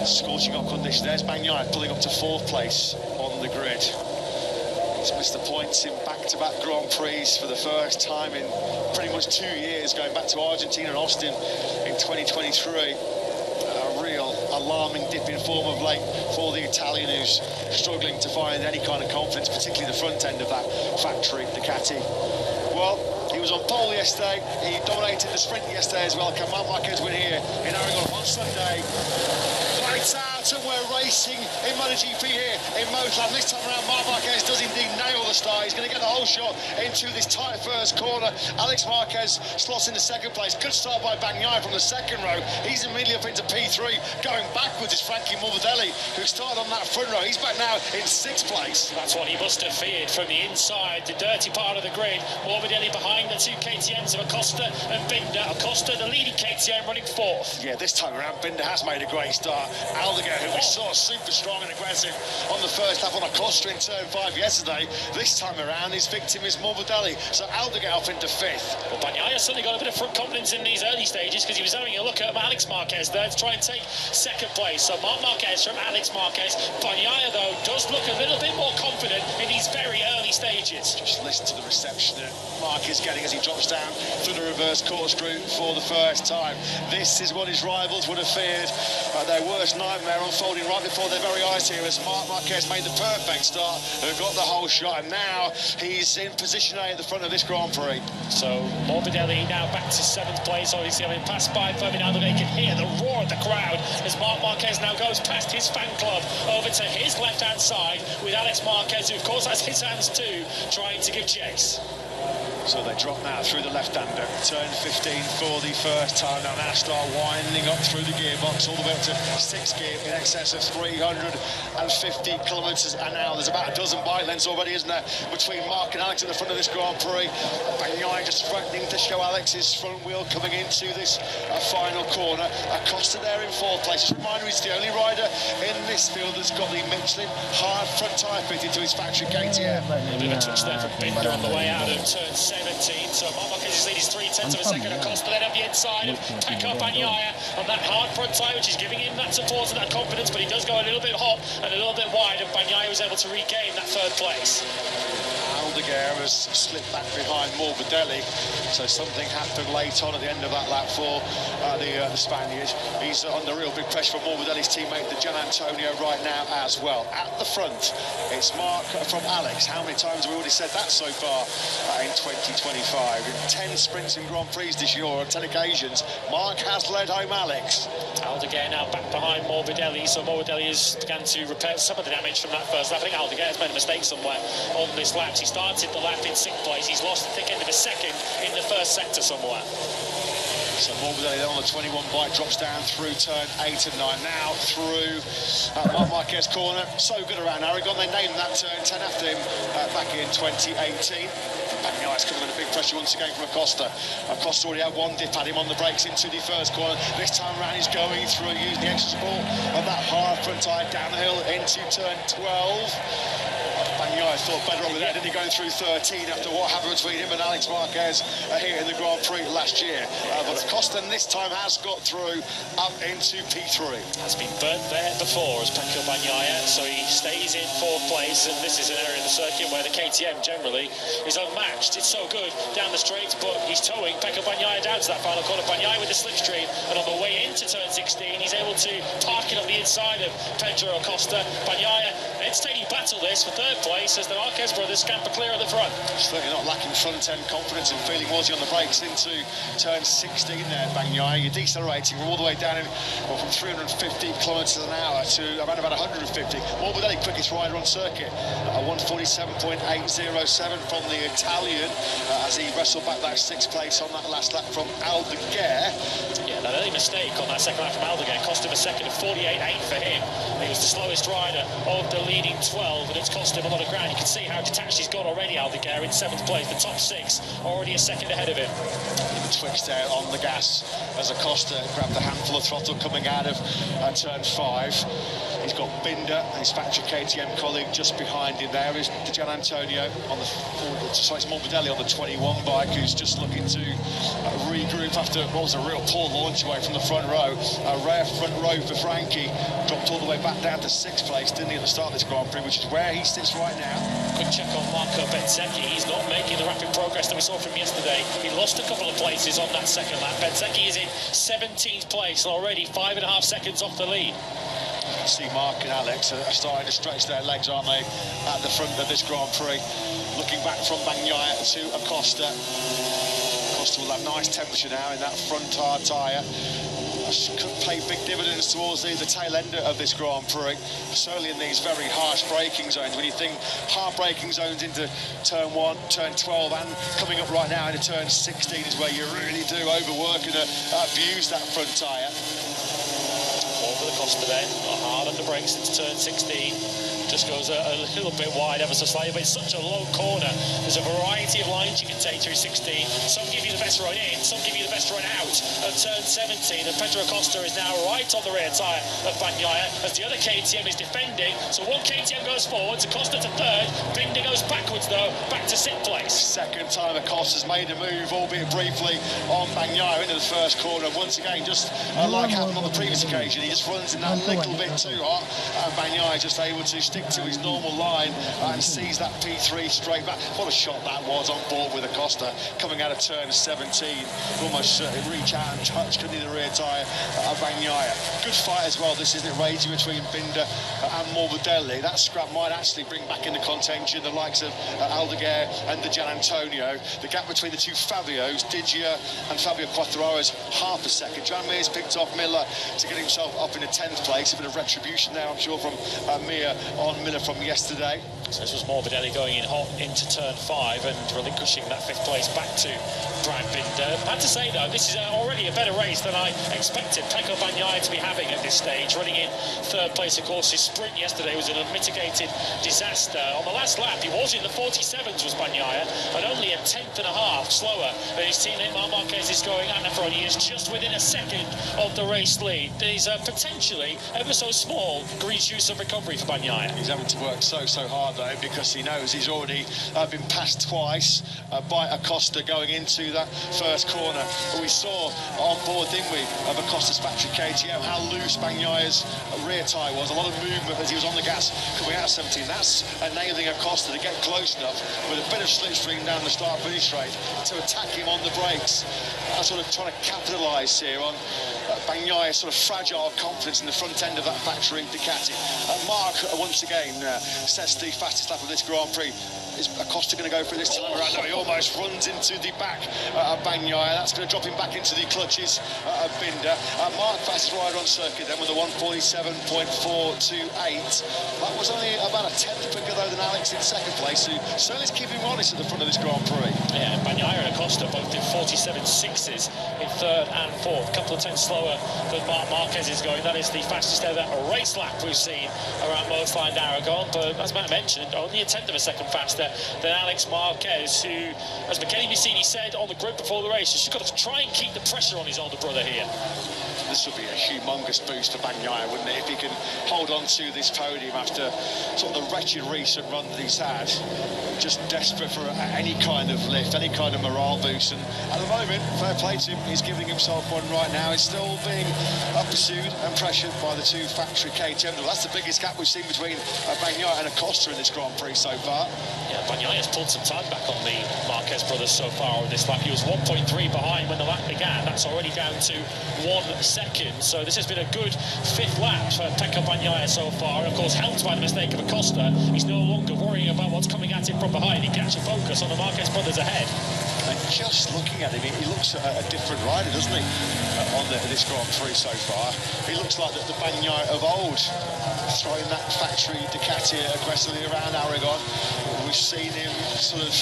Scorching hot conditions. There's Bagnaia pulling up to 4th place on the grid. He's missed the points in back-to-back Grand Prix for the first time in pretty much 2 years, going back to Argentina and Austin in 2023. A real alarming dip in form of late for the Italian, who's struggling to find any kind of confidence, particularly the front end of that factory Ducati. Well, he was on pole yesterday. He dominated the sprint yesterday as well. Can Marc Marquez win here in Aragon on Sunday? Lights out, and we're racing in MotoGP here in Motorland. This time around, Marc Marquez does indeed nail the start. He's going to get the whole shot into this tight first corner. Alex Marquez slots into 2nd place. Good start by Bagnaia from the 2nd row. He's immediately up into P3. Going backwards is Frankie Morbidelli, who started on that front row. He's back now in 6th place. That's what he must have feared from the inside, the dirty part of the grid. Morbidelli behind the 2 KTMs of Acosta and Binder. Acosta, the leading KTM, running 4th. Yeah, this time around, Binder has made a great start. Aldeguer, who we saw super strong and aggressive on the first lap on Acosta in turn 5 yesterday, this time around his victim is Morbidelli. So Aldeguer off into 5th. Well, Bagnaia suddenly got a bit of front confidence in these early stages because he was having a look at Alex Marquez there to try and take 2nd place. So Marc Marquez from Alex Marquez. Bagnaia, though, does look a little bit more confident in these very early stages. Just listen to the reception that Mark is getting as he drops down through the reverse corkscrew for the first time. This is what his rivals would have feared. Their worst nightmare unfolding right before their very eyes here as Marc Marquez made the perfect start and got the whole shot, and now he's in position A at the front of this Grand Prix. So Morbidelli now back to 7th place, obviously having passed by Ferdinando. They can hear the roar of the crowd as Marc Marquez now goes past his fan club over to his left-hand side with Alex Marquez, who of course has his hands too, trying to give chase. So they drop now through the left-hander, turn 15 for the first time. Now start winding up through the gearbox all the way up to 6th gear in excess of 350 kilometres an hour. There's about a dozen bike lengths already, isn't there, between Mark and Alex at the front of this Grand Prix. Bagnaia just threatening to show Alex's front wheel coming into this final corner. Acosta there in 4th place. Just a reminder, he's the only rider in this field that's got the Michelin hard front tyre fitted to his factory KTM. A bit of a touch there from Binder on the way out of turn 17. So Marc Marquez's lead is 3/10 of a second. Acosta then up the inside and Pecco Bagnaia on that hard front tyre, which is giving him that support and that confidence, but he does go a little bit hot and a little bit wide, and Bagnaia was able to regain that 3rd place. Aldeguer has slipped back behind Morbidelli, so something happened late on at the end of that lap for the Spaniard. He's under real big pressure from Morbidelli's teammate, the Gian Antonio, right now as well. At the front, it's Mark from Alex. How many times have we already said that so far in 2025? In 10 sprints in Grand Prix this year, on 10 occasions, Mark has led home Alex. Aldeguer now back behind Morbidelli, so Morbidelli has begun to repair some of the damage from that first lap. I think Aldeguer has made a mistake somewhere on this lap. He started the lap in 6th place. He's lost the thick end of a second in the first sector somewhere. So Morbidelli then on the 21 bike drops down through turn 8 and 9. Now through Marc Marquez corner. So good around Aragon. They named that turn 10 after him back in 2018. Bagnaia coming under big pressure once again from Acosta. Acosta already had one dip at him on the brakes into the first corner. This time around he's going through, using the extra support of that hard front tyre down the hill into turn 12. Bagnaia thought better of it there, didn't he, going through 13 after what happened between him and Alex Marquez here in the Grand Prix last year. But Acosta this time has got through up into P3. Has been burnt there before as Pecco Bagnaia, so he stays in 4th place, and this is an area of the circuit where the KTM generally is unmatched. It's so good down the straight, but he's towing Pecco Bagnaia down to that final corner. Bagnaia with the slipstream, and on the way into turn 16 he's able to park it on the inside of Pedro Acosta. Bagnaia, entertaining battle this for 3rd place as the Marquez brothers scamper clear at the front. Certainly not lacking front-end confidence and feeling, was he, on the brakes into turn 16 there, Bagnaia. You're decelerating from all the way down from 350 kilometres an hour to around about 150. Morbidelli, quickest rider on circuit, 147.807 from the Italian as he wrestled back that 6th place on that last lap from Aldeguer. Yeah, that early mistake on that second lap from Aldeguer cost him a second of 48.8 for him. He was the slowest rider of the leading 12, and it's cost him a lot of ground. You can see how detached he's got already, Aldeguer, in 7th place. The top 6 already a second ahead of him. Twitched there on the gas as Acosta grabbed a handful of throttle coming out of turn 5. He's got Binder, his factory KTM colleague, just behind him. There is Gian Antonio on the it's Morbidelli on the 21 bike, who's just looking to regroup after what was a real poor launch away from the front row. A rare front row for Frankie. Dropped all the way back down to 6th place, didn't he, at the start of this Grand Prix, which is where he sits right now. Quick check on Marco Bezzecchi. He's not making the rapid progress that we saw from him yesterday. He lost a couple of places on that second lap. Bezzecchi is in 17th place and already 5.5 seconds off the lead. You can see Mark and Alex are starting to stretch their legs, aren't they, at the front of this Grand Prix. Looking back from Bagnaia to Acosta. Acosta will have nice temperature now in that front hard tyre. Could pay big dividends towards the tail end of this Grand Prix, certainly in these very harsh braking zones. When you think hard braking zones into turn 1, turn 12, and coming up right now into turn 16 is where you really do overwork and abuse that front tyre. Over the Costa then, hard under brakes into turn 16. Just goes a little bit wide ever so slightly, but it's such a low corner. There's a variety of lines you can take through 16. Some give you the best run in, some give you the best run out of turn 17. And Pedro Acosta is now right on the rear tyre of Bagnaia as the other KTM is defending. So one KTM goes forwards, Acosta to 3rd, Binder goes backwards though, back to 6th place. Second time Acosta's made a move, albeit briefly, on Bagnaia into the first corner. Once again, just like happened on the previous occasion, he just runs in that little bit too hot, and Bagnaia just able to stick to his normal line and sees that P3 straight back. What a shot that was on board with Acosta coming out of turn 17. Almost reach out and touch, couldn't he, the rear tyre of Bagnaia. Good fight as well, this, isn't it, raging between Binder and Morbidelli. That scrap might actually bring back into contention the likes of Aldeguer and the Gian Antonio. The gap between the two Fabios, Digia and Fabio Quartararo, is half a second. Joan Mir's picked off Miller to get himself up in a 10th place. A bit of retribution there, I'm sure, from Mir on Miller from yesterday. So this was Morbidelli going in hot into turn 5 and relinquishing that 5th place back to Brad Binder. I have to say though, this is already a better race than I expected Pecco Bagnaia to be having at this stage. Running in 3rd place, of course, his sprint yesterday was an unmitigated disaster. On the last lap, he was in the 47s, was Bagnaia, and only a 10.5 slower than his teammate Marc Marquez is going. And he is just within a second of the race lead. He's potentially ever so small green shoots of recovery for Bagnaia. He's having to work so hard though, because he knows he's already been passed twice by Acosta going into that first corner. But we saw on board, didn't we, of Acosta's factory KTM, how loose Bagnaia's rear tyre was. A lot of movement as he was on the gas coming out of 17. That's enabling Acosta to get close enough with a bit of slipstream down the start-finish straight to attack him on the brakes. Sort of trying to capitalise here on Bagnaia's sort of fragile confidence in the front end of that factory Ducati. Mark, once again, sets the fastest lap of this Grand Prix. Is Acosta going to go for this time around? No, he almost runs into the back of Bagnaia. That's going to drop him back into the clutches of Binder. Mark, fastest rider on circuit then with a 1:47.428. That was only about a tenth quicker though than Alex in second place, who certainly is keeping him honest at the front of this Grand Prix. Yeah, Bagnaia and Acosta both did 47.6s in third and fourth. A couple of tenths slower than Marc Marquez is going. That is the fastest ever race lap we've seen around Motorland Aragon. But as Matt mentioned, only a tenth of a second faster than Alex Marquez, who, as Michele Vicini said on the grid before the race, he's got to try and keep the pressure on his older brother here. This would be a humongous boost for Bagnaia, wouldn't it, if he can hold on to this podium after sort of the wretched recent run that he's had. Just desperate for any kind of lift, any kind of morale boost, and at the moment, fair play to him, he's giving himself one right now. He's still being pursued and pressured by the two factory KTM. Well, that's the biggest gap we've seen between Bagnaia and Acosta in this Grand Prix so far. Yeah, Bagnaia's pulled some time back on the Marquez brothers so far on this lap. He was 1.3 behind when the lap began. That's already down to 1 second. So this has been a good fifth lap for Pecco Bagnaia so far. And of course, helped by the mistake of Acosta, he's no longer worrying about what's coming at him from behind. He can actually focus on the Marquez brothers ahead. And just looking at him, he looks a different rider, doesn't he, on this Grand Prix so far. He looks like the Bagnaia of old, throwing that factory Ducati aggressively around Aragon. We've seen him sort of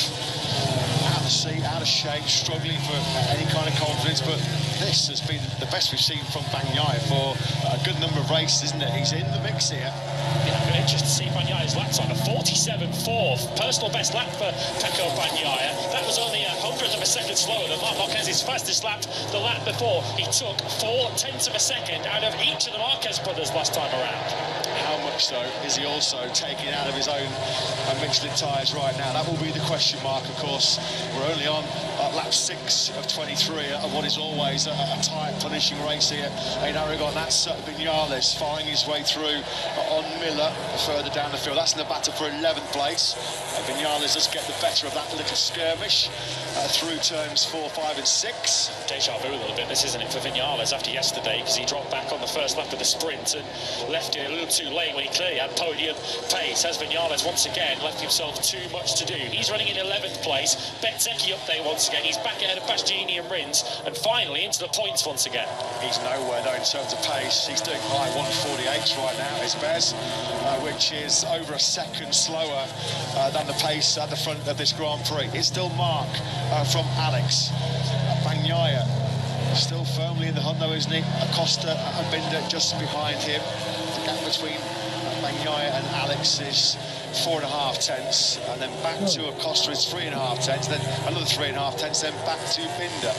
out of seat, out of shape, struggling for any kind of confidence, but this has been the best we've seen from Bagnaia for a good number of races, isn't it? He's in the mix here. Yeah, I'm interested to see Bagnaia's lap time, a 47.4, personal best lap for Pecco Bagnaia. That was only a hundredth of a second slower than Marc Marquez's fastest lap the lap before. He took 0.4 of a second out of each of the Marquez brothers last time around. How much so is he also taking out of his own Michelin tyres right now? That will be the question mark, of course. We're only on lap 6 of 23 of what is always a tight finishing race here in Aragon. That's Viñales firing his way through on Miller further down the field. That's in the battle for 11th place. Viñales does get the better of that little skirmish through turns 4, 5 and 6. Deja vu a little bit, this isn't it, for Viñales after yesterday, because he dropped back on the first lap of the sprint and left it a little too late when he clearly had podium pace. As Viñales once again left himself too much to do. He's running in 11th place. Bezzecchi update once again. He's back ahead of Bastianini and Rins, and finally into the points once again. He's nowhere though in terms of pace. He's doing high 1:48s right now, is Bez, which is over a second slower than the pace at the front of this Grand Prix. It's still Mark from Alex. Bagnaia still firmly in the hunt though, isn't he? Acosta and Binder just behind him. The gap between Bagnaia and Alex is 4.5 tenths, and then back to Acosta is 3.5 tenths, then another 3.5 tenths, then back to Binder.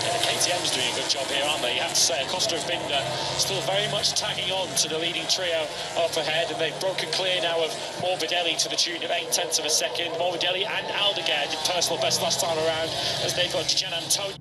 Yeah, the KTM's doing a good job here, aren't they? You have to say, Acosta and Binder still very much tagging on to the leading trio up ahead, and they've broken clear now of Morbidelli to the tune of 0.8 of a second. Morbidelli and Aldeguer did personal best last time around as they got Gian Antonio.